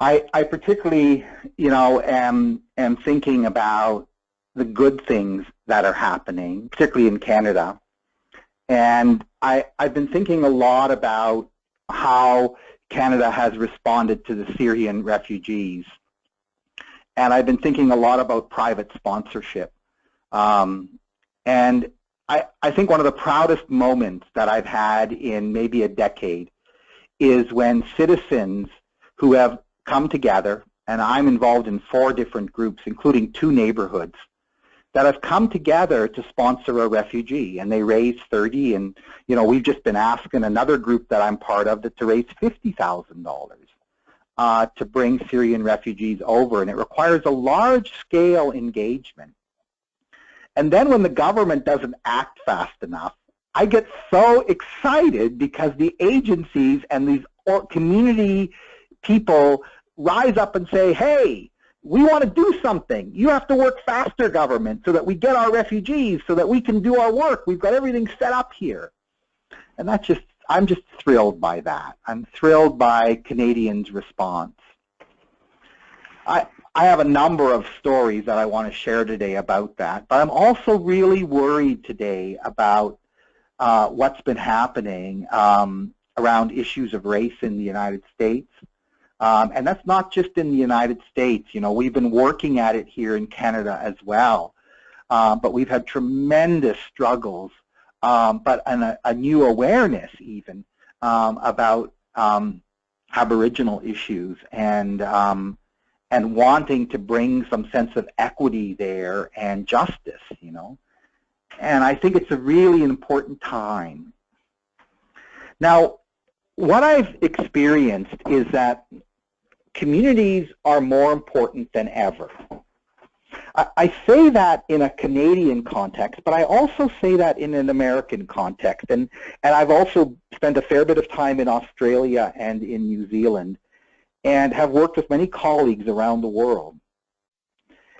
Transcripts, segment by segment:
I particularly, am thinking about the good things that are happening, particularly in Canada. And I've been thinking a lot about how Canada has responded to the Syrian refugees. And I've been thinking a lot about private sponsorship. And I think one of the proudest moments that I've had in maybe a decade is when citizens who have come together, and I'm involved in 4 different groups, including 2 neighborhoods, that have come together to sponsor a refugee, and they raised 30, and we've just been asking another group that I'm part of to raise $50,000 to bring Syrian refugees over, and it requires a large-scale engagement. And then when the government doesn't act fast enough, I get so excited because the agencies and these community people rise up and say, hey, we want to do something. You have to work faster, government, so that we get our refugees, so that we can do our work. We've got everything set up here. And I'm just thrilled by that. I'm thrilled by Canadians' response. I have a number of stories that I want to share today about that, but I'm also really worried today about what's been happening around issues of race in the United States. And that's not just in the United States. We've been working at it here in Canada as well. But we've had tremendous struggles, but a new awareness even about Aboriginal issues and wanting to bring some sense of equity there and justice, And I think it's a really important time. Now, what I've experienced is that communities are more important than ever. I say that in a Canadian context, but I also say that in an American context. And I've also spent a fair bit of time in Australia and in New Zealand and have worked with many colleagues around the world.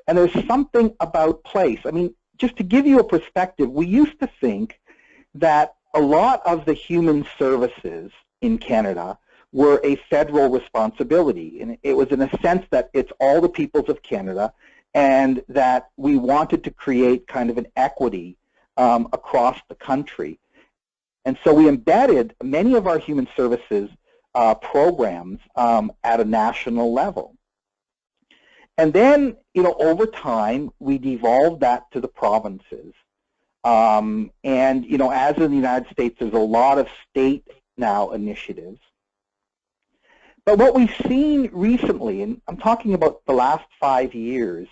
And there's something about place. I mean, just to give you a perspective, we used to think that a lot of the human services in Canada were a federal responsibility. And it was in a sense that it's all the peoples of Canada, and that we wanted to create kind of an equity across the country. And so we embedded many of our human services programs at a national level. And then, over time, we devolved that to the provinces. And, as in the United States, there's a lot of state now initiatives. But what we've seen recently, and I'm talking about the last 5 years,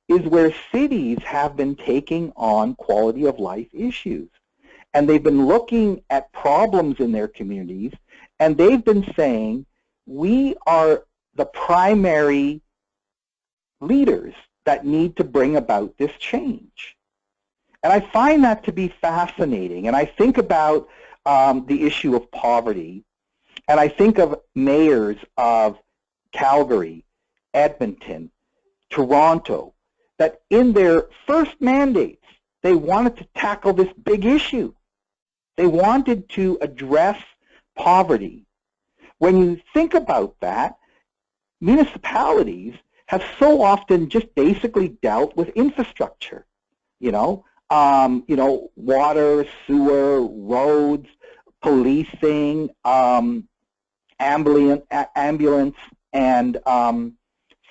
is where cities have been taking on quality of life issues. And they've been looking at problems in their communities, and they've been saying, we are the primary leaders that need to bring about this change. And I find that to be fascinating. And I think about the issue of poverty, and I think of mayors of Calgary, Edmonton, Toronto, that in their first mandates, they wanted to tackle this big issue. They wanted to address poverty. When you think about that, municipalities have so often just basically dealt with infrastructure, water, sewer, roads, policing, ambulance, and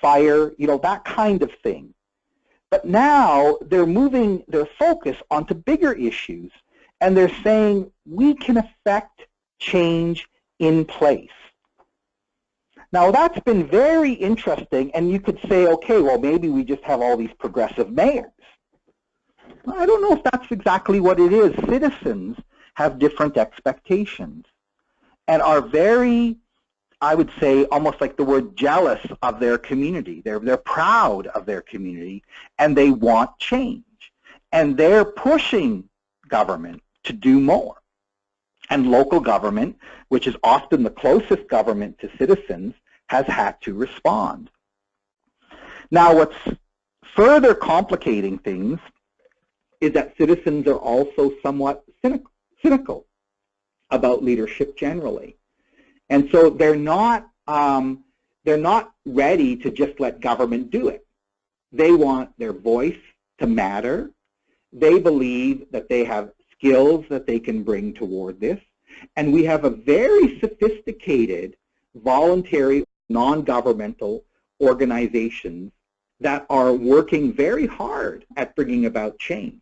fire, that kind of thing. But now they're moving their focus onto bigger issues, and they're saying we can affect change in place. Now that's been very interesting, and you could say, okay, well maybe we just have all these progressive mayors. I don't know if that's exactly what it is. Citizens have different expectations and are very, I would say, almost like the word jealous of their community. They're proud of their community, and they want change. And they're pushing government to do more. And local government, which is often the closest government to citizens, has had to respond. Now, what's further complicating things is that citizens are also somewhat cynical about leadership generally. And so they're not they're not ready to just let government do it. They want their voice to matter. They believe that they have skills that they can bring toward this. And we have a very sophisticated, voluntary, non-governmental organizations that are working very hard at bringing about change.